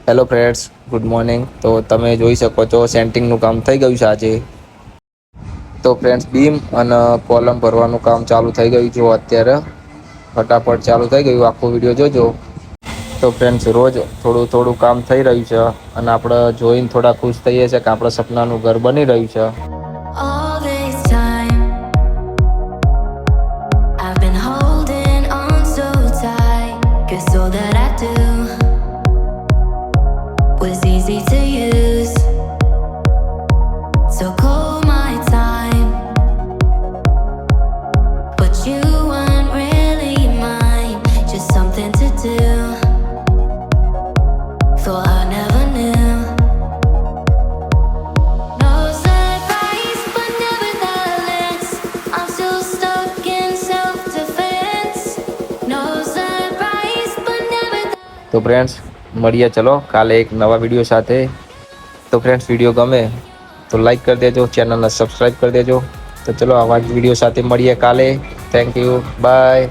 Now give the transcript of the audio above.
Hello friends, good morning. તો તમે જોઈ શકો છો સેન્ટિંગનું કામ થઈ ગયું છે આજે. તો ફ્રેન્ડ્સ, બીમ અને કોલમ ભરવાનું કામ ચાલુ થઈ ગયું છે અત્યારે. ફટાફટ ચાલુ થઈ ગયું, આખો વિડીયો જોજો. તો ફ્રેન્ડ્સ, રોજ થોડું થોડું કામ થઈ રહ્યું છે અને આપણે જોઈને થોડા ખુશ થઈએ છીએ કે આપણા સપનાનું ઘર બની રહ્યું છે. All this time I've been holding on so tight, 'cause all that I do was easy to use. So call my time, but you weren't really mine, just something to do. Thought I never knew. No surprise, but nevertheless, I'm still stuck in self-defense. No surprise, but nevertheless. તો friends, મળીએ ચલો કાલે એક નવા video સાથે. તો friends, video ગમે તો લાઈક કરી દેજો, ચેનલને સબસ્ક્રાઈબ કરી દેજો. તો ચલો આવા જ વિડીયો સાથે મળીએ કાલે. Thank you, by.